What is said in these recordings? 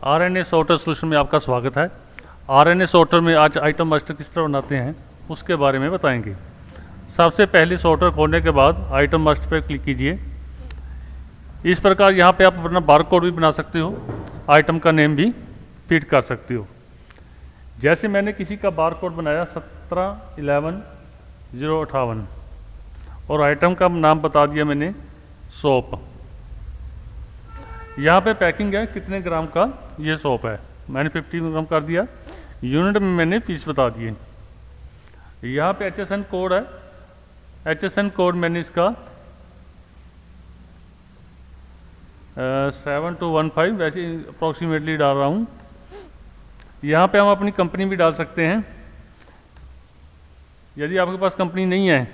RNA sorter solution में आपका स्वागत है। आरएनए सॉर्टर में आज आइटम मास्टर किस तरह बनाते हैं उसके बारे में बताएंगे। सबसे पहले सॉर्टर खोलने के बाद आइटम मास्टर पर क्लिक कीजिए। इस प्रकार यहाँ पे आप अपना बारकोड भी बना सकते हो, आइटम का नेम भी फीड कर सकते हो। जैसे मैंने किसी का बारकोड बनाया 1711-058 और आइटम का नाम बता दिया मैंने सोप। यहाँ पे पैकिंग है कितने ग्राम का ये सोप है, मैंने 50 ग्राम कर दिया। यूनिट में मैंने पीस बता दिए। यहाँ पे HSN कोड है, HSN कोड मैंने इसका 7215 वैसे अप्रॉक्सीमेटली डाल रहा हूँ। यहाँ पे हम अपनी कंपनी भी डाल सकते हैं। यदि आपके पास कंपनी नहीं है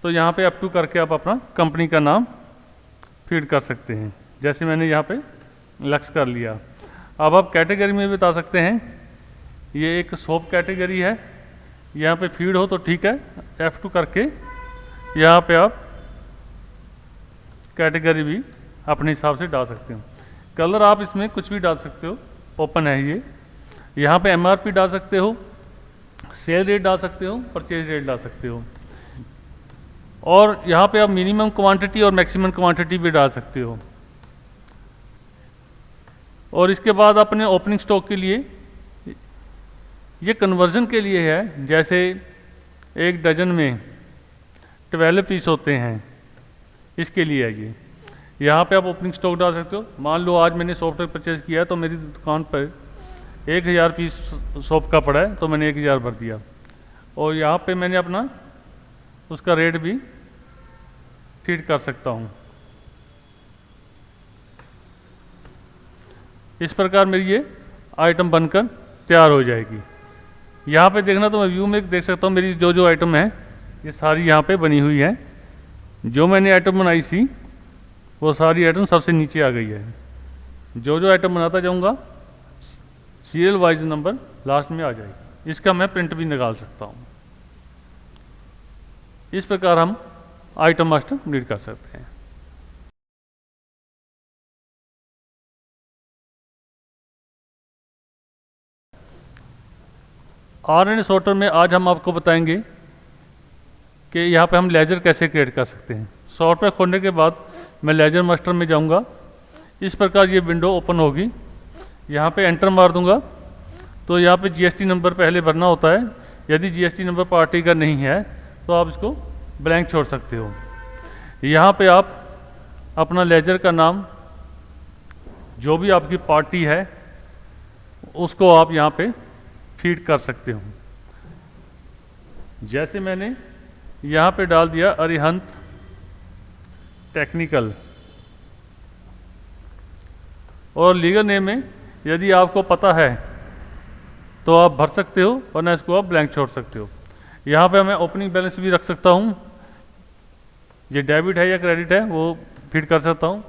तो यहाँ पे अप टू करके आप अपना कंपनी का नाम फीड कर सकते हैं। जैसे मैंने यहाँ पे लक्ष्य कर लिया। अब आप कैटेगरी में बता सकते हैं, ये एक सोप कैटेगरी है, यहाँ पे फीड हो तो ठीक है, F2 करके यहाँ पे आप कैटेगरी भी अपने हिसाब से डाल सकते हो। कलर आप इसमें कुछ भी डाल सकते हो, ओपन है ये। यहाँ पे MRP डाल सकते हो, सेल रेट डाल सकते हो, परचेज रेट डाल सकते हो, और यहाँ पे आप मिनिमम क्वांटिटी और मैक्सिमम क्वांटिटी भी डाल सकते हो। और इसके बाद अपने ओपनिंग स्टॉक के लिए, ये कन्वर्जन के लिए है। जैसे एक डजन में 12 पीस होते हैं, इसके लिए है ये। यहाँ पे आप ओपनिंग स्टॉक डाल सकते हो। मान लो आज मैंने सॉफ्टवेयर परचेज किया है तो मेरी दुकान पर 1000 पीस सोप का पड़ा है तो मैंने 1000 भर दिया, और यहाँ पे मैंने अपना उसका रेट भी फीड कर सकता हूँ। इस प्रकार मेरी ये आइटम बनकर तैयार हो जाएगी। यहाँ पे देखना तो मैं व्यू में देख सकता हूँ मेरी जो जो आइटम है ये सारी यहाँ पे बनी हुई है। जो मैंने आइटम बनाई थी वो सारी आइटम सबसे नीचे आ गई है। जो जो आइटम बनाता जाऊँगा सीरियल वाइज नंबर लास्ट में आ जाएगी। इसका मैं प्रिंट भी निकाल सकता हूँ। इस प्रकार हम आइटम मास्टर कंप्लीट कर सकते हैं। आरएनए सॉर्टर में आज हम आपको बताएंगे कि यहाँ पे हम लेजर कैसे क्रिएट कर सकते हैं। सॉफ्टवेयर खोलने के बाद मैं लेजर मास्टर में जाऊँगा। इस प्रकार ये विंडो ओपन होगी। यहाँ पे एंटर मार दूँगा तो यहाँ पे GST नंबर पहले भरना होता है। यदि GST नंबर पार्टी का नहीं है तो आप इसको ब्लैंक छोड़ सकते हो। यहाँ पे आप अपना लेजर का नाम, जो भी आपकी पार्टी है, उसको आप यहाँ पे फीड कर सकते हो। जैसे मैंने यहाँ पे डाल दिया अरिहंत टेक्निकल, और लीगल नेम में यदि आपको पता है तो आप भर सकते हो, वरना इसको आप ब्लैंक छोड़ सकते हो। यहाँ पे मैं ओपनिंग बैलेंस भी रख सकता हूँ। ये डेबिट है या क्रेडिट है वो फीड कर सकता हूँ।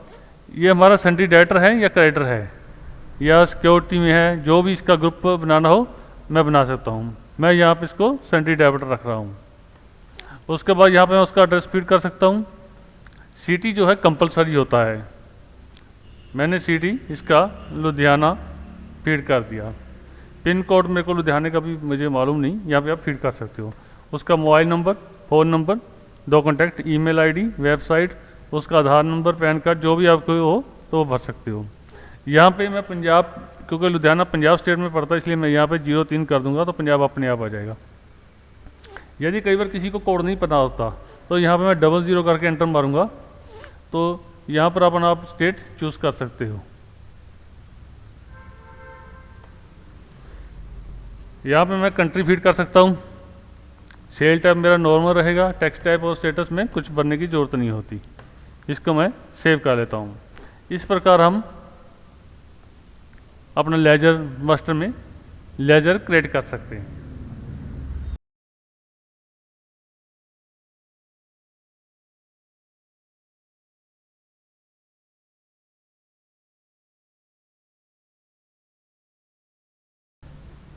ये हमारा सन्ड्री डेटर है या क्रेडिटर है या सिक्योरिटी में है, जो भी इसका ग्रुप बनाना हो मैं बना सकता हूँ। मैं यहाँ पे इसको सन्ड्री डेबिटर रख रहा हूँ। उसके बाद यहाँ पे मैं उसका एड्रेस फीड कर सकता हूँ। सिटी जो है कंपलसरी होता है, मैंने सिटी इसका लुधियाना फीड कर दिया। पिन कोड मेरे को लुधियाने का भी मुझे मालूम नहीं, यहाँ पे आप फीड कर सकते हो। उसका mobile number, phone number, 2 contact, email ID, website, उसका आधार नंबर, पैन कार्ड, जो भी आपको हो तो वो भर सकते हो। यहाँ पे मैं पंजाब, क्योंकि लुधियाना पंजाब स्टेट में पड़ता है इसलिए मैं यहाँ पे 03 कर दूंगा तो पंजाब अपने आप आ जाएगा। यदि कई बार किसी को कोड नहीं पता होता तो यहाँ पे मैं 00 करके एंटर मारूंगा तो यहाँ पर अपना आप स्टेट चूज़ कर सकते हो। यहाँ पे मैं कंट्री फीड कर सकता हूँ। सेल टाइप मेरा नॉर्मल रहेगा, टैक्स टाइप और स्टेटस में कुछ भरने की ज़रूरत नहीं होती। इसको मैं सेव कर लेता हूँ। इस प्रकार हम अपना लेजर मास्टर में लेजर क्रिएट कर सकते हैं।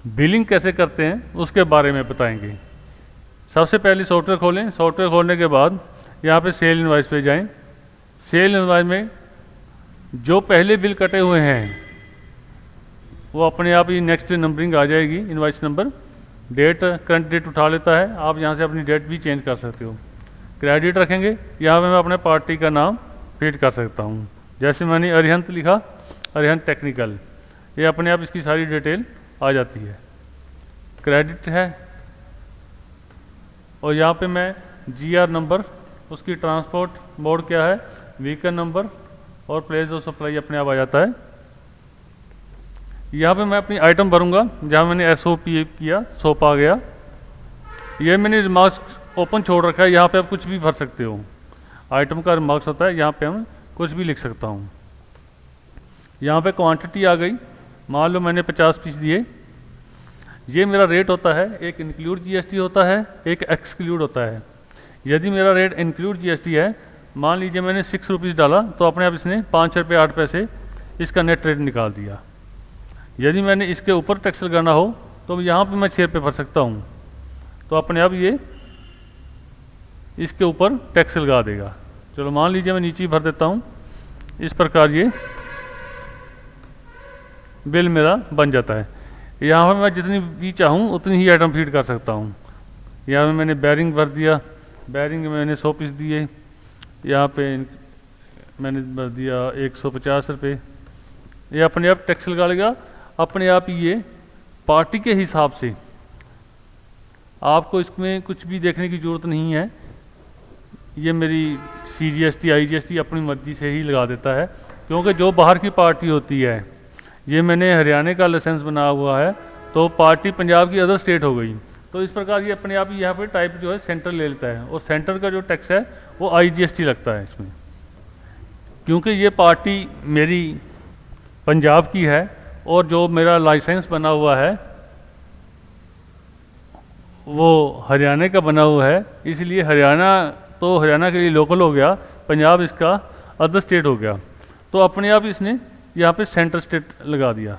बिलिंग कैसे करते हैं उसके बारे में बताएंगे। सबसे पहले सॉफ्टवेयर खोलें। सॉफ्टवेयर खोलने के बाद यहाँ पे सेल इनवॉइस पे जाएं। सेल इनवॉइस में जो पहले बिल कटे हुए हैं वो अपने आप ही नेक्स्ट नंबरिंग आ जाएगी, invoice number. Date current date उठा लेता है, आप यहाँ से अपनी डेट भी चेंज कर सकते हो। क्रेडिट रखेंगे, यहाँ पे मैं अपने पार्टी का नाम फीड कर सकता हूँ। जैसे मैंने अरिहंत लिखा, अरिहंत टेक्निकल, ये अपने आप इसकी सारी डिटेल आ जाती है। क्रेडिट है, और यहाँ पे मैं GR नंबर, उसकी ट्रांसपोर्ट मोड क्या है, व्हीकल नंबर और प्लेस ऑफ सप्लाई अपने आप आ जाता है। यहाँ पे मैं अपनी आइटम भरूंगा, जहाँ मैंने SOP किया, सोप आ गया। ये मैंने रिमार्क्स ओपन छोड़ रखा है, यहाँ पे आप कुछ भी भर सकते हो। आइटम का रिमार्क्स होता है, यहाँ पे हम कुछ भी लिख सकता हूँ। यहाँ पे क्वांटिटी आ गई, मान लो मैंने 50 पीस दिए। ये मेरा रेट होता है, एक इंक्लूड GST होता है, एक एक्सक्लूड होता है। यदि मेरा रेट इंक्लूड GST है, मान लीजिए मैंने 6 रुपीज़ डाला, तो अपने आप इसने 5 रुपये 8 पैसे इसका नेट रेट निकाल दिया। यदि मैंने इसके ऊपर टैक्स लगाना हो, तो यहाँ पे मैं 6 रुपये भर सकता हूँ, तो अपने आप ये इसके ऊपर टैक्स लगा देगा। चलो मान लीजिए मैं नीचे ही भर देता हूँ। इस प्रकार ये बिल मेरा बन जाता है। यहाँ पर मैं जितनी भी चाहूँ उतनी ही आइटम फीड कर सकता हूँ। यहाँ पे मैंने बैरिंग भर दिया, बैरिंग में मैंने 100 पीस दिए, यहाँ पे मैंने भर दिया 150 रुपये। ये अपने आप टैक्स लगा लेगा, अपने आप ही ये पार्टी के हिसाब से। आपको इसमें कुछ भी देखने की ज़रूरत नहीं है, ये मेरी CGST IGST अपनी मर्जी से ही लगा देता है, क्योंकि जो बाहर की पार्टी होती है, ये मैंने हरियाणा का लाइसेंस बना हुआ है, तो पार्टी पंजाब की अदर स्टेट हो गई, तो इस प्रकार ये अपने आप ही यहाँ पे टाइप जो है सेंटर ले लेता है, और सेंटर का जो टैक्स है वो IGST लगता है इसमें। क्योंकि ये पार्टी मेरी पंजाब की है और जो मेरा लाइसेंस बना हुआ है वो हरियाणा का बना हुआ है, इसलिए हरियाणा तो हरियाणा के लिए लोकल हो गया, पंजाब इसका अदर स्टेट हो गया, तो अपने आप इसने यहाँ पे सेंटर स्टेट लगा दिया।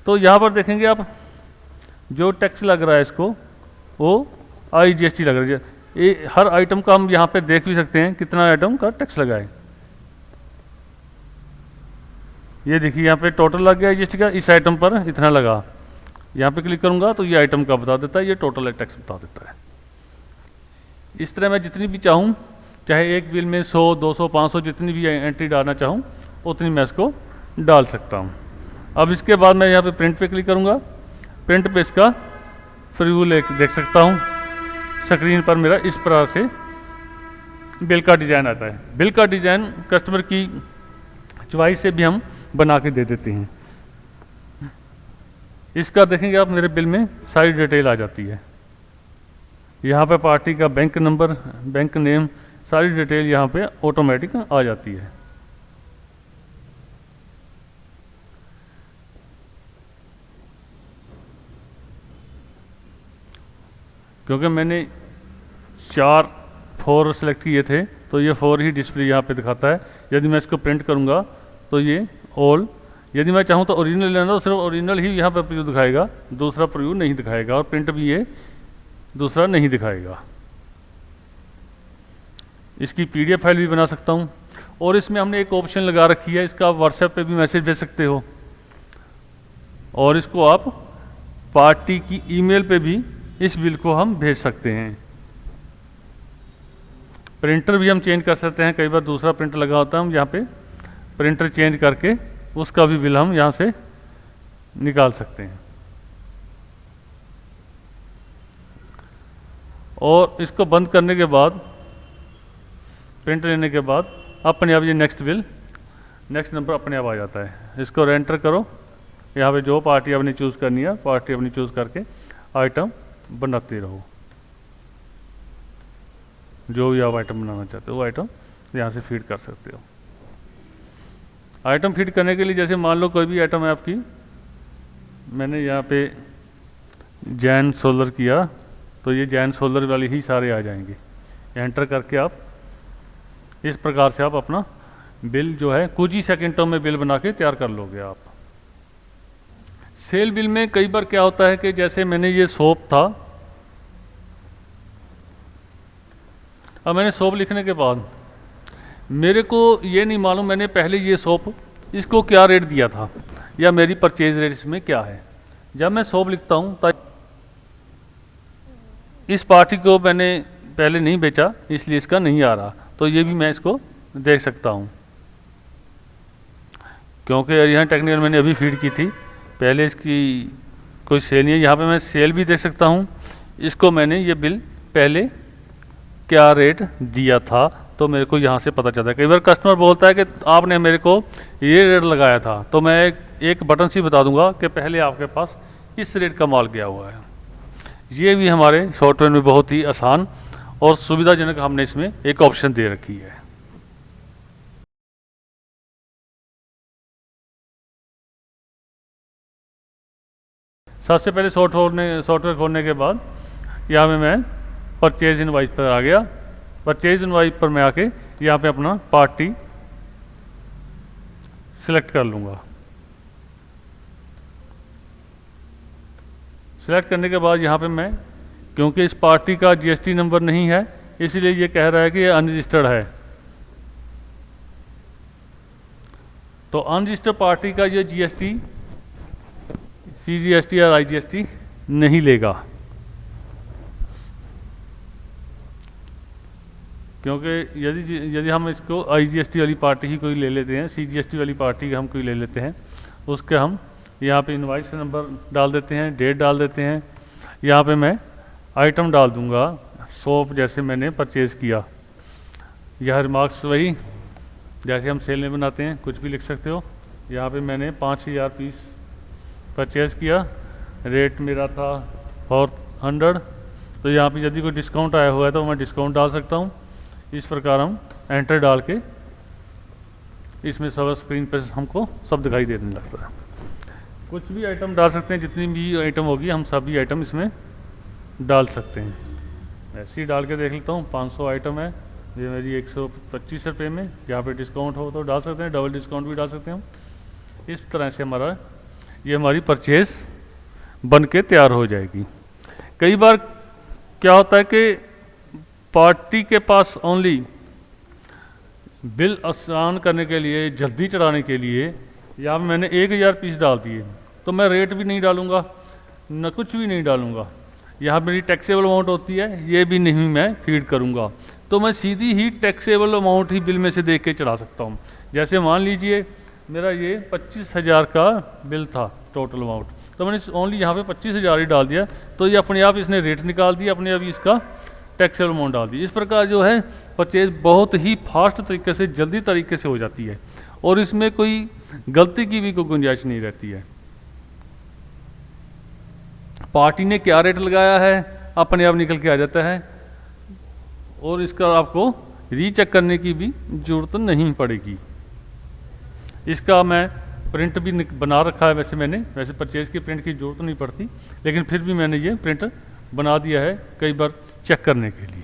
तो यहाँ पर देखेंगे आप, जो टैक्स लग रहा है इसको वो IGST लग रहा है। ये हर आइटम का हम यहाँ पे देख भी सकते हैं कितना आइटम का टैक्स लगा है। ये देखिए यहाँ पे टोटल लग गया GST का, इस आइटम पर इतना लगा। यहाँ पे क्लिक करूँगा तो ये आइटम का बता देता है, ये टोटल टैक्स बता देता है। इस तरह मैं जितनी भी चाहूँ, चाहे एक बिल में 100 200 500 जितनी भी एंट्री डालना चाहूँ उतनी मैं इसको डाल सकता हूँ। अब इसके बाद मैं यहाँ पे प्रिंट पे क्लिक करूँगा, प्रिंट पे इसका प्रीव्यू देख सकता हूँ। स्क्रीन पर मेरा इस प्रकार से बिल का डिज़ाइन आता है। बिल का डिज़ाइन कस्टमर की चॉइस से भी हम बना के दे देते हैं। इसका देखेंगे आप, मेरे बिल में सारी डिटेल आ जाती है। यहाँ पे पार्टी का बैंक नंबर, बैंक नेम, सारी डिटेल यहाँ पे ऑटोमेटिक आ जाती है। क्योंकि मैंने 4 सेलेक्ट किए थे, तो ये 4 ही डिस्प्ले यहाँ पे दिखाता है। यदि मैं इसको प्रिंट करूँगा तो ये ऑल, यदि मैं चाहूँ तो ओरिजिनल लेना तो सिर्फ ओरिजिनल ही यहाँ पे प्रीव्यू दिखाएगा, दूसरा प्रीव्यू नहीं दिखाएगा, और प्रिंट भी ये दूसरा नहीं दिखाएगा। इसकी PDF फाइल भी बना सकता हूँ, और इसमें हमने एक ऑप्शन लगा रखी है, इसका आप व्हाट्सएप पे भी मैसेज भेज सकते हो, और इसको आप पार्टी की ईमेल पे भी इस बिल को हम भेज सकते हैं। प्रिंटर भी हम चेंज कर सकते हैं, कई बार दूसरा प्रिंटर लगा होता है, हम यहाँ पे प्रिंटर चेंज करके उसका भी बिल हम यहाँ से निकाल सकते हैं। और इसको बंद करने के बाद, प्रिंट लेने के बाद अपने आप ये नेक्स्ट बिल, नेक्स्ट नंबर अपने आप आ जाता है। इसको एंटर करो, यहाँ पे जो पार्टी आपने चूज़ करनी है, पार्टी अपनी चूज़ करके आइटम बनाते रहो। जो भी आप आइटम बनाना चाहते हो वो आइटम यहाँ से फीड कर सकते हो। आइटम फीड करने के लिए, जैसे मान लो कोई भी आइटम है आपकी, मैंने यहाँ पे जैन सोलर किया, तो ये जैन सोलर वाले ही सारे आ जाएंगे। एंटर करके आप इस प्रकार से आप अपना बिल जो है कुछ ही सेकंडों में बिल बना के तैयार कर लोगे आप। सेल बिल में कई बार क्या होता है कि जैसे मैंने ये सोप था, अब मैंने सोप लिखने के बाद मेरे को ये नहीं मालूम मैंने पहले ये सोप इसको क्या रेट दिया था। या मेरी परचेज रेट इसमें क्या है। जब मैं 100 लिखता हूँ तो इस पार्टी को मैंने पहले नहीं बेचा इसलिए इसका नहीं आ रहा, तो ये भी मैं इसको देख सकता हूँ क्योंकि यहाँ टेक्निकल मैंने अभी फीड की थी, पहले इसकी कोई सेल नहीं है। यहाँ पे मैं सेल भी देख सकता हूँ, इसको मैंने ये बिल पहले क्या रेट दिया था तो मेरे को यहाँ से पता चलता है। कई बार कस्टमर बोलता है कि आपने मेरे को ये रेट लगाया था, तो मैं एक बटन से बता दूंगा कि पहले आपके पास इस रेट का माल गया हुआ है। ये भी हमारे सॉफ्टवेयर में बहुत ही आसान और सुविधाजनक हमने इसमें एक ऑप्शन दे रखी है। सबसे पहले सॉफ्टवेयर खोलने के बाद यहाँ पे मैं परचेज इनवाइस पर आ गया। परचेज इनवाइस पर मैं आके यहाँ पे अपना पार्टी सिलेक्ट कर लूँगा। सिलेक्ट करने के बाद यहाँ पे मैं, क्योंकि इस पार्टी का जीएसटी नंबर नहीं है इसीलिए ये कह रहा है कि ये अनरजिस्टर्ड है, तो अनरजिस्टर्ड पार्टी का ये जीएसटी, सीजीएसटी और आईजीएसटी नहीं लेगा, क्योंकि यदि हम इसको आईजीएसटी वाली पार्टी ही कोई ले लेते हैं, सीजीएसटी वाली पार्टी हम कोई ले लेते हैं, उसके हम यहाँ पे इनवाइस नंबर डाल देते हैं, डेट डाल देते हैं। यहाँ पे मैं आइटम डाल दूँगा, सोप जैसे मैंने परचेज़ किया। यह रिमार्क्स वही जैसे हम सेल में बनाते हैं, कुछ भी लिख सकते हो। यहाँ पे मैंने 5000 पीस परचेज़ किया, रेट मेरा था 400, तो यहाँ पे यदि कोई डिस्काउंट आया हुआ है तो मैं डिस्काउंट डाल सकता हूँ। इस प्रकार हम एंटर डाल के इसमें सब स्क्रीन पर हमको सब दिखाई देने लगता है। कुछ भी आइटम डाल सकते हैं, जितनी भी आइटम होगी हम सभी आइटम इसमें डाल सकते हैं। ऐसे ही डाल के देख लेता हूँ। 500 आइटम है, ये मेरी 125 रुपये में, यहाँ पे डिस्काउंट हो तो डाल सकते हैं, डबल डिस्काउंट भी डाल सकते हैं हम। इस तरह से हमारी परचेज बन के तैयार हो जाएगी। कई बार क्या होता है कि पार्टी के पास ओनली बिल आसान करने के लिए, जल्दी चढ़ाने के लिए, यहाँ पे मैंने 1000 पीस डाल दिए, तो मैं रेट भी नहीं डालूँगा, न कुछ भी नहीं डालूँगा। यहाँ मेरी टैक्सेबल अमाउंट होती है, ये भी नहीं मैं फीड करूँगा, तो मैं सीधी ही टैक्सेबल अमाउंट ही बिल में से देख के चढ़ा सकता हूँ। जैसे मान लीजिए मेरा ये 25,000 का बिल था टोटल अमाउंट, तो मैंने ओनली यहाँ पे 25,000 ही डाल दिया, तो ये अपने आप इसने रेट निकाल दिया, अपने आप इसका टैक्सेबल अमाउंट डाल दी। इस प्रकार जो है परचेज बहुत ही फास्ट तरीके से, जल्दी तरीके से हो जाती है और इसमें कोई गलती की भी कोई गुंजाइश नहीं रहती है। पार्टी ने क्या रेट लगाया है अपने आप निकल के आ जाता है और इसका आपको रीचेक करने की भी ज़रूरत नहीं पड़ेगी। इसका मैं प्रिंट भी बना रखा है, वैसे परचेज की प्रिंट की ज़रूरत नहीं पड़ती, लेकिन फिर भी मैंने ये प्रिंट बना दिया है कई बार चेक करने के लिए।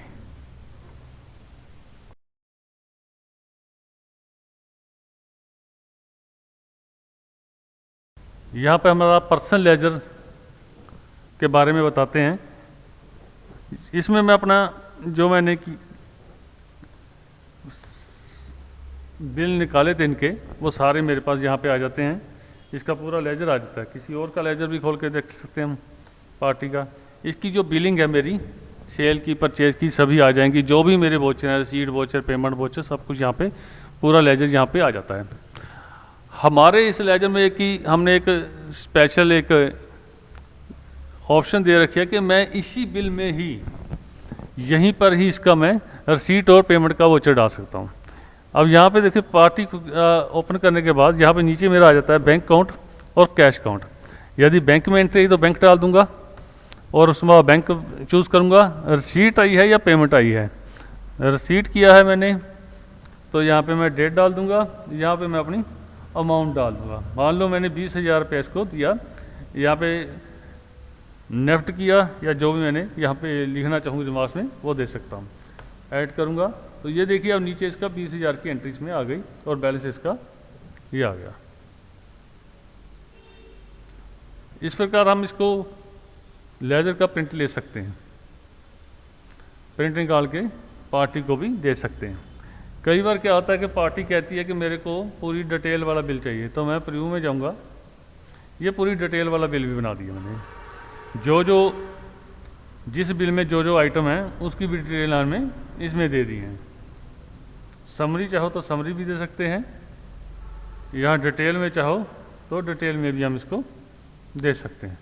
यहाँ पे हमारा पर्सनल लेजर के बारे में बताते हैं। इसमें मैं अपना जो मैंने बिल निकाले थे इनके, वो सारे मेरे पास यहाँ पे आ जाते हैं। इसका पूरा लेजर आ जाता है। किसी और का लेजर भी खोल के देख सकते हैं हम पार्टी का। इसकी जो बिलिंग है मेरी, सेल की, परचेज की, सभी आ जाएंगी। जो भी मेरे वोचर हैं, रसीद वोचर, पेमेंट वोचर, सब कुछ यहाँ पे पूरा लेजर यहाँ पे आ जाता है। हमारे इस लेजर में हमने एक स्पेशल एक ऑप्शन दे रखी है कि मैं इसी बिल में ही, यहीं पर ही इसका मैं रसीट और पेमेंट का वोचर डाल सकता हूँ। अब यहाँ पे देखिए पार्टी ओपन करने के बाद यहाँ पे नीचे मेरा आ जाता है बैंक अकाउंट और कैश अकाउंट। यदि बैंक में एंट्री तो बैंक डाल दूंगा और उसमें बैंक चूज़ करूँगा, रसीट आई है या पेमेंट आई है। रसीट किया है मैंने तो यहाँ पे मैं डेट डाल दूंगा, यहाँ पे मैं अपनी अमाउंट डाल दूंगा। मान लो मैंने 20,000 रुपये इसको दिया, यहाँ पे नेफ्ट किया या जो भी मैंने यहाँ पे लिखना चाहूँ रिमार्क्स में वो दे सकता हूँ। ऐड करूँगा तो ये देखिए अब नीचे इसका 20,000 की एंट्री इसमें आ गई और बैलेंस इसका ये आ गया। इस प्रकार हम इसको लेजर का प्रिंट ले सकते हैं, प्रिंट निकाल के पार्टी को भी दे सकते हैं। कई बार क्या होता है कि पार्टी कहती है कि मेरे को पूरी डिटेल वाला बिल चाहिए, तो मैं प्रीव्यू में जाऊंगा, ये पूरी डिटेल वाला बिल भी बना दिया मैंने। जिस बिल में जो आइटम है उसकी भी डिटेल हमें इसमें दे दी है। समरी चाहो तो समरी भी दे सकते हैं, यहाँ डिटेल में चाहो तो डिटेल में भी हम इसको दे सकते हैं।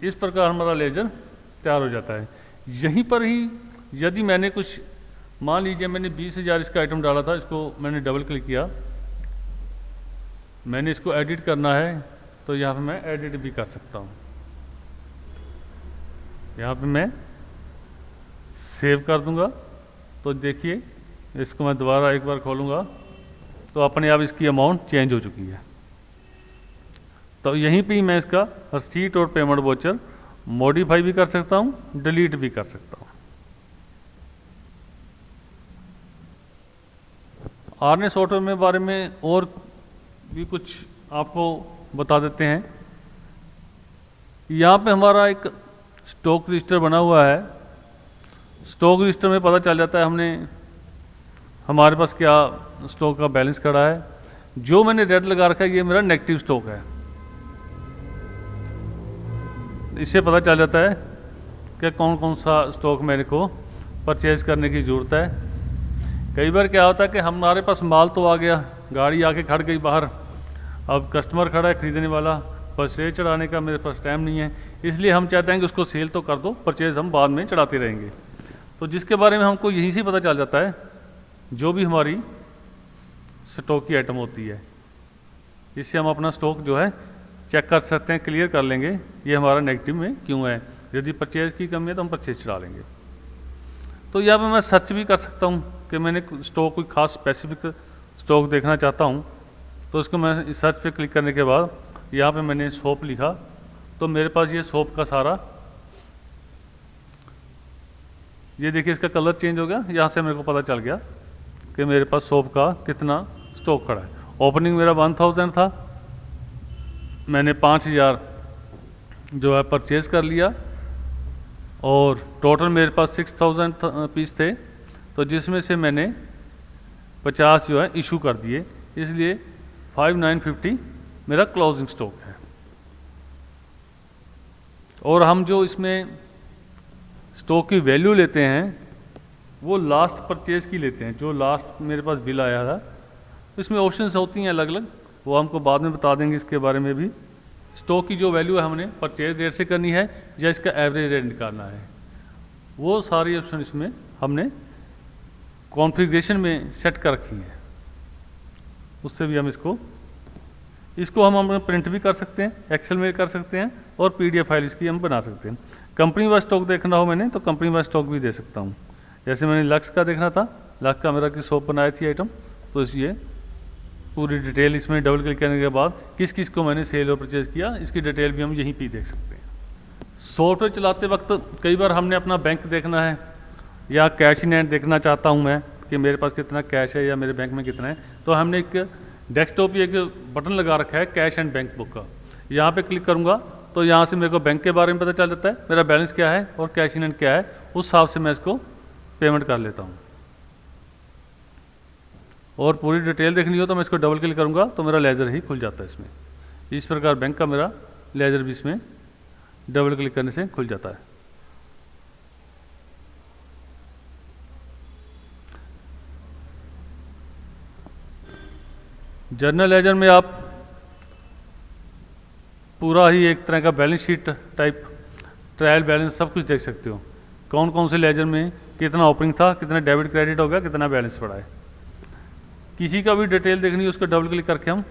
इस प्रकार हमारा लेजर तैयार हो जाता है। यहीं पर ही यदि मैंने कुछ, मान लीजिए मैंने 20,000 इसका आइटम डाला था, इसको मैंने डबल क्लिक किया, मैंने इसको एडिट करना है तो यहाँ पे मैं एडिट भी कर सकता हूँ। यहाँ पे मैं सेव कर दूंगा तो देखिए इसको मैं दोबारा एक बार खोलूँगा तो अपने आप इसकी अमाउंट चेंज हो चुकी है। तो यहीं पे ही मैं इसका रसीट और पेमेंट वाउचर मॉडिफाई भी कर सकता हूँ, डिलीट भी कर सकता हूँ। आरने सॉफ्टवेयर में बारे में और भी कुछ आपको बता देते हैं। यहाँ पे हमारा एक स्टॉक रजिस्टर बना हुआ है। स्टॉक रजिस्टर में पता चल जाता है हमारे पास क्या स्टॉक का बैलेंस खड़ा है। जो मैंने रेड लगा रखा है ये मेरा नेगेटिव स्टॉक है। इससे पता चल जाता है कि कौन कौन सा स्टॉक मेरे को परचेज करने की ज़रूरत है। कई बार क्या होता है कि हमारे पास माल तो आ गया, गाड़ी आके खड़ गई बाहर, अब कस्टमर खड़ा है खरीदने वाला, परचेज चढ़ाने का मेरे पास टाइम नहीं है, इसलिए हम चाहते हैं कि उसको सेल तो कर दो, परचेज हम बाद में चढ़ाते रहेंगे। तो जिसके बारे में हमको यहीं से पता चल जाता है जो भी हमारी स्टॉक की आइटम होती है। इससे हम अपना स्टॉक जो है चेक कर सकते हैं, क्लियर कर लेंगे ये हमारा नेगेटिव में क्यों है। यदि परचेज की कमी है तो हम परचेज चढ़ा लेंगे। तो यहाँ पे मैं सर्च भी कर सकता हूँ कि मैंने स्टॉक कोई खास स्पेसिफिक स्टॉक देखना चाहता हूँ, तो उसको मैं सर्च पे क्लिक करने के बाद यहाँ पे मैंने सोप लिखा तो मेरे पास ये सोप का सारा, ये देखिए इसका कलर चेंज हो गया। यहाँ से मेरे को पता चल गया कि मेरे पास सोप का कितना स्टॉक खड़ा है। ओपनिंग मेरा 1000 था, मैंने 5000 जो है परचेज़ कर लिया और टोटल मेरे पास 6000 पीस थे, तो जिसमें से मैंने 50 जो है इशू कर दिए, इसलिए 5950 मेरा क्लोजिंग स्टॉक है। और हम जो इसमें स्टॉक की वैल्यू लेते हैं वो लास्ट परचेज़ की लेते हैं। जो लास्ट मेरे पास बिल आया था इसमें ऑप्शंस होती हैं अलग अलग, वो हमको बाद में बता देंगे इसके बारे में भी। स्टॉक की जो वैल्यू है हमने परचेज रेट से करनी है या इसका एवरेज रेट निकालना है, वो सारी ऑप्शन इसमें हमने कॉन्फ़िगरेशन में सेट कर रखी है। उससे भी हम इसको हम प्रिंट भी कर सकते हैं, एक्सेल में कर सकते हैं और पीडीएफ फाइल इसकी हम बना सकते हैं। कंपनी वाइज स्टॉक देखना हो मैंने तो कंपनी वाइज स्टॉक भी दे सकता हूँ। जैसे मैंने लक्स का देखना था, लक्स का मेरा की शॉप बनाई थी आइटम, तो इसलिए पूरी डिटेल इसमें डबल क्लिक करने के बाद किस किस को मैंने सेल और परचेज किया इसकी डिटेल भी हम यहीं पे देख सकते हैं। सॉफ्टवेयर चलाते वक्त कई बार हमने अपना बैंक देखना है या कैश इन हैंड देखना चाहता हूँ मैं कि मेरे पास कितना कैश है या मेरे बैंक में कितना है, तो हमने एक डेस्कटॉप पे एक बटन लगा रखा है कैश एंड बैंक बुक का। यहाँ पे क्लिक करूँगा तो यहाँ से मेरे को बैंक के बारे में पता चल जाता है, मेरा बैलेंस क्या है और कैश इन हैंड क्या है, उस हिसाब से मैं इसको पेमेंट कर लेता हूँ। और पूरी डिटेल देखनी हो तो मैं इसको डबल क्लिक करूँगा तो मेरा लेजर ही खुल जाता है इसमें। इस प्रकार बैंक का मेरा लेजर भी इसमें डबल क्लिक करने से खुल जाता है। जर्नल लेजर में आप पूरा ही एक तरह का balance sheet type, trial balance सब कुछ देख सकते हो। कौन कौन से लेजर में कितना ओपनिंग था, कितना डेबिट क्रेडिट हो गया, कितना बैलेंस पड़ा है। किसी का भी डिटेल देखनी है उसको डबल क्लिक करके हम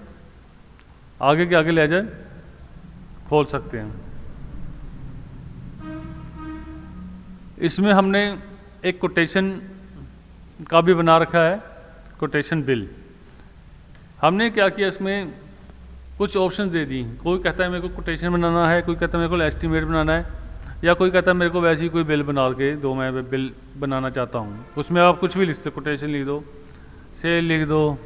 आगे के आगे लेजर खोल सकते हैं। इसमें हमने एक कोटेशन का भी बना रखा है, कोटेशन बिल। हमने क्या किया, इसमें कुछ ऑप्शन दे दी। कोई कहता है मेरे को कोटेशन बनाना है, कोई कहता है मेरे को एस्टीमेट बनाना है, या कोई कहता है मेरे को वैसे ही कोई बिल बना के दो, मैं बिल बनाना चाहता हूँ। उसमें आप कुछ भी लिख सकते हो, कोटेशन लिख दो, सेल लिख दो,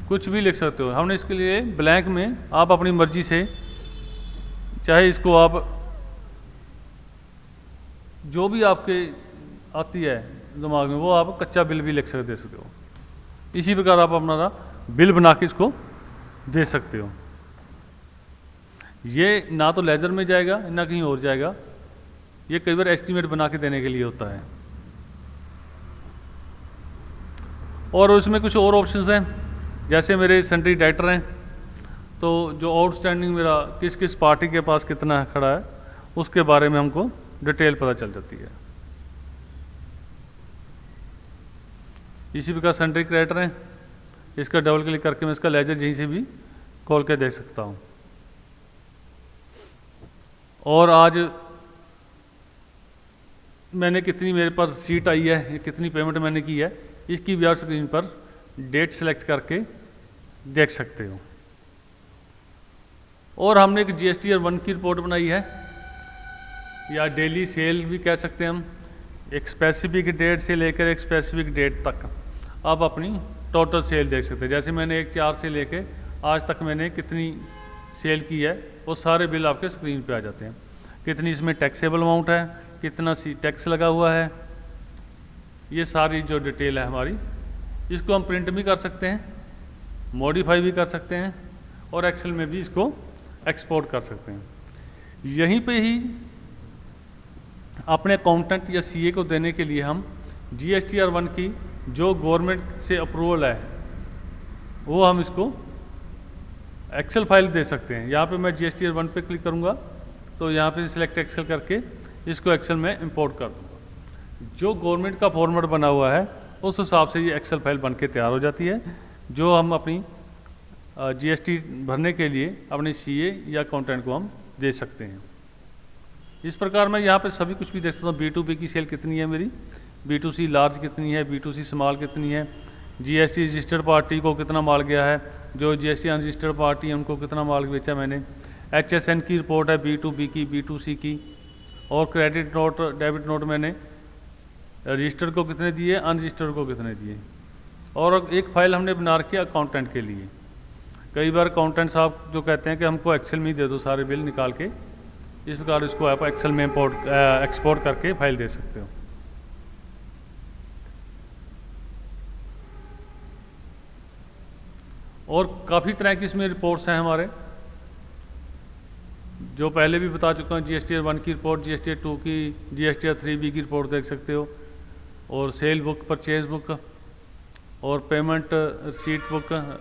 कुछ भी लिख सकते हो। हमने इसके लिए ब्लैंक में आप अपनी मर्जी से चाहे इसको आप जो भी आपके आती है दिमाग में वो आप कच्चा बिल भी लिख सकते हो। इसी प्रकार आप अपना बिल बना के इसको दे सकते हो। ये ना तो लेजर में जाएगा ना कहीं और जाएगा, ये कई बार एस्टीमेट बना के देने के लिए होता है। और उसमें कुछ और ऑप्शंस हैं, जैसे मेरे सन्ड्री डेटर हैं, तो जो आउटस्टैंडिंग मेरा किस किस पार्टी के पास कितना खड़ा है उसके बारे में हमको डिटेल पता चल जाती है। इसी प्रकार सन्ड्री क्रेडिटर है, इसका डबल क्लिक करके मैं इसका लेजर यहीं से भी खोल के देख सकता हूँ। और आज मैंने कितनी मेरे पास सीट आई है, कितनी पेमेंट मैंने की है, इसकी भी आप स्क्रीन पर डेट सेलेक्ट करके देख सकते हो। और हमने एक GSTR 1 की रिपोर्ट बनाई है, या डेली सेल भी कह सकते हैं हम। एक स्पेसिफिक डेट से लेकर एक स्पेसिफिक डेट तक आप अपनी टोटल सेल देख सकते हैं। जैसे मैंने 1/4 से लेके आज तक मैंने कितनी सेल की है, वो सारे बिल आपके स्क्रीन पे आ जाते हैं। कितनी इसमें टैक्सेबल अमाउंट है, कितना टैक्स लगा हुआ है, ये सारी जो डिटेल है हमारी, इसको हम प्रिंट भी कर सकते हैं, मॉडिफाई भी कर सकते हैं, और एक्सेल में भी इसको एक्सपोर्ट कर सकते हैं। यहीं पे ही अपने अकाउंटेंट या CA को देने के लिए हम GSTR 1 की जो गवर्नमेंट से अप्रूवल है वो हम इसको एक्सेल फाइल दे सकते हैं। यहाँ पे मैं GSTR 1 पे क्लिक करूँगा तो यहाँ पे सिलेक्ट एक्सेल करके इसको एक्सेल में इंपोर्ट कर दूँगा। जो गवर्नमेंट का फॉर्मेट बना हुआ है उस हिसाब से ये एक्सेल फाइल बन के तैयार हो जाती है, जो हम अपनी GST भरने के लिए अपने CA या अकाउंटेंट को हम दे सकते हैं। इस प्रकार मैं यहाँ पे सभी कुछ भी देख सकता हूँ। B2B की सेल कितनी है मेरी, B2C लार्ज कितनी है, B2C स्मॉल कितनी है, GST रजिस्टर्ड पार्टी को कितना माल गया है, जो GST अनरजिस्टर्ड पार्टी है उनको कितना माल बेचा मैंने, HSN की रिपोर्ट है B2B की, B2C की, और क्रेडिट नोट डेबिट नोट मैंने रजिस्टर्ड को कितने दिए, अनरजिस्टर्ड को कितने दिए। और एक फाइल हमने बना रखी है अकाउंटेंट के लिए। कई बार अकाउंटेंट साहब जो कहते हैं कि हमको एक्सेल में ही दे दो सारे बिल निकाल के, इस प्रकार इसको आप एक्सेल में एक्सपोर्ट करके फाइल दे सकते हो। और काफ़ी तरह की इसमें रिपोर्ट्स हैं हमारे, जो पहले भी बता चुका हूँ। GSTR 1 की रिपोर्ट, GSTR 2 की, GSTR 3B की रिपोर्ट देख सकते हो, और सेल बुक, परचेज बुक और पेमेंट रिसीट बुक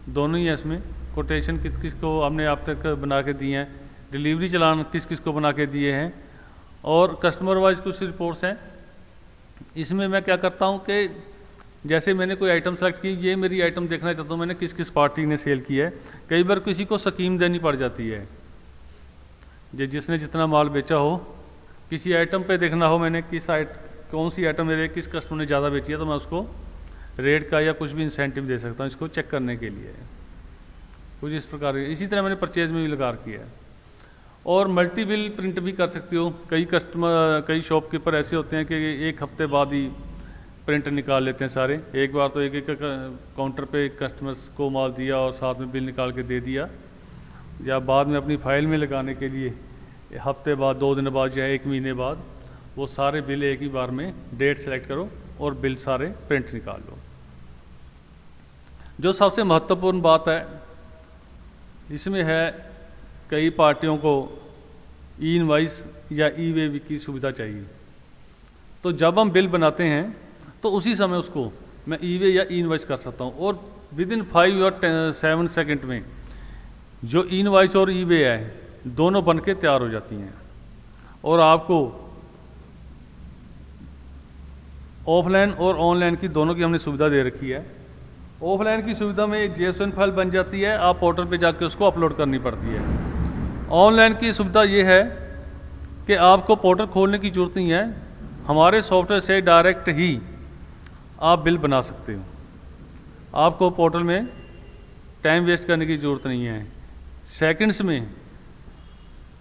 दोनों ही है इसमें। कोटेशन किस किस को हमने आप तक बना के दिए हैं, डिलीवरी चलान किस किस को बना के दिए हैं, और कस्टमर वाइज कुछ रिपोर्ट्स हैं। इसमें मैं क्या करता हूँ कि जैसे मैंने कोई आइटम सेलेक्ट की, ये मेरी आइटम देखना चाहता हूँ मैंने किस किस पार्टी ने सेल की है। कई बार किसी को स्कीम देनी पड़ जाती है, जिसने जितना माल बेचा हो, किसी आइटम पे देखना हो मैंने कौन सी आइटम मेरे किस कस्टमर ने ज़्यादा बेची है, तो मैं उसको रेट का या कुछ भी इंसेंटिव दे सकता हूँ इसको चेक करने के लिए, कुछ इस प्रकार। इसी तरह मैंने परचेज में भी लगा रखी है। और मल्टी बिल प्रिंट भी कर सकते हो। कई शॉपकीपर ऐसे होते हैं कि एक हफ्ते बाद ही प्रिंट निकाल लेते हैं सारे। एक बार तो एक काउंटर पे कस्टमर्स को माल दिया और साथ में बिल निकाल के दे दिया, या बाद में अपनी फाइल में लगाने के लिए हफ्ते बाद, 2 दिन बाद या 1 महीने बाद वो सारे बिल एक ही बार में डेट सेलेक्ट करो और बिल सारे प्रिंट निकाल लो। जो सबसे महत्वपूर्ण बात है इसमें है, कई पार्टियों को ई-इनवॉइस या ई-वे की सुविधा चाहिए। तो जब हम बिल बनाते हैं तो उसी समय उसको मैं ई-वे या ई-इनवॉइस कर सकता हूँ, और विदिन 5 और 7 सेकेंड में जो ई-इनवॉइस और ई-वे है दोनों बन के तैयार हो जाती हैं। और आपको ऑफलाइन और ऑनलाइन की दोनों की हमने सुविधा दे रखी है। ऑफलाइन की सुविधा में एक JSON फाइल बन जाती है, आप पोर्टल पे जाके उसको अपलोड करनी पड़ती है। ऑनलाइन की सुविधा ये है कि आपको पोर्टल खोलने की ज़रूरत नहीं है, हमारे सॉफ्टवेयर से डायरेक्ट ही आप बिल बना सकते हो। आपको पोर्टल में टाइम वेस्ट करने की ज़रूरत नहीं है।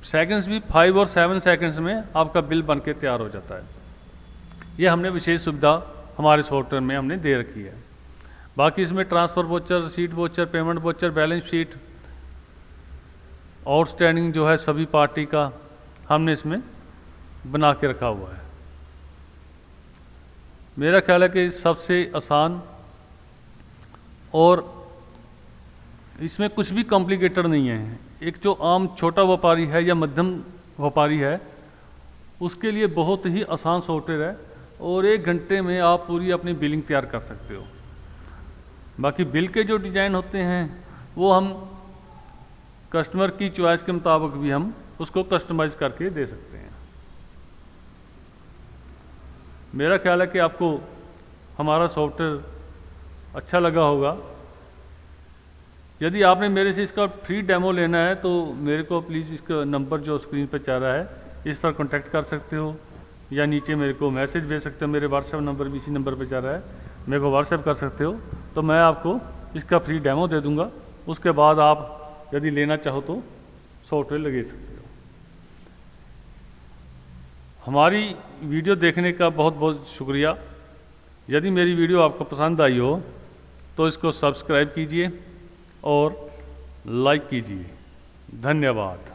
सेकंड्स भी 5 और 7 सेकंड्स में आपका बिल बन के तैयार हो जाता है। ये हमने विशेष सुविधा हमारे सॉफ्टवेयर में हमने दे रखी है। बाकी इसमें transfer voucher, receipt voucher, payment voucher, balance sheet, outstanding जो है सभी पार्टी का हमने इसमें बना के रखा हुआ है। मेरा ख्याल है कि सबसे आसान और इसमें कुछ भी कॉम्प्लिकेटेड नहीं है। एक जो आम छोटा व्यापारी है या मध्यम व्यापारी है उसके लिए बहुत ही आसान सॉफ्टवेयर है और 1 घंटे में आप पूरी अपनी बिलिंग तैयार कर सकते हो। बाकी बिल के जो डिज़ाइन होते हैं वो हम कस्टमर की चॉइस के मुताबिक भी हम उसको कस्टमाइज़ करके दे सकते हैं। मेरा ख्याल है कि आपको हमारा सॉफ्टवेयर अच्छा लगा होगा। यदि आपने मेरे से इसका फ्री डेमो लेना है तो मेरे को प्लीज़ इसका नंबर जो स्क्रीन पर चल रहा है इस पर कांटेक्ट कर सकते हो या नीचे मेरे को मैसेज भेज सकते हो। मेरे व्हाट्सएप नंबर भी इसी नंबर पर चल रहा है, मेरे को व्हाट्सएप कर सकते हो, तो मैं आपको इसका फ्री डेमो दे दूंगा। उसके बाद आप यदि लेना चाहो तो सॉफ्टवेयर लगा सकते हो। हमारी वीडियो देखने का बहुत बहुत शुक्रिया। यदि मेरी वीडियो आपको पसंद आई हो तो इसको सब्सक्राइब कीजिए और लाइक कीजिए। धन्यवाद।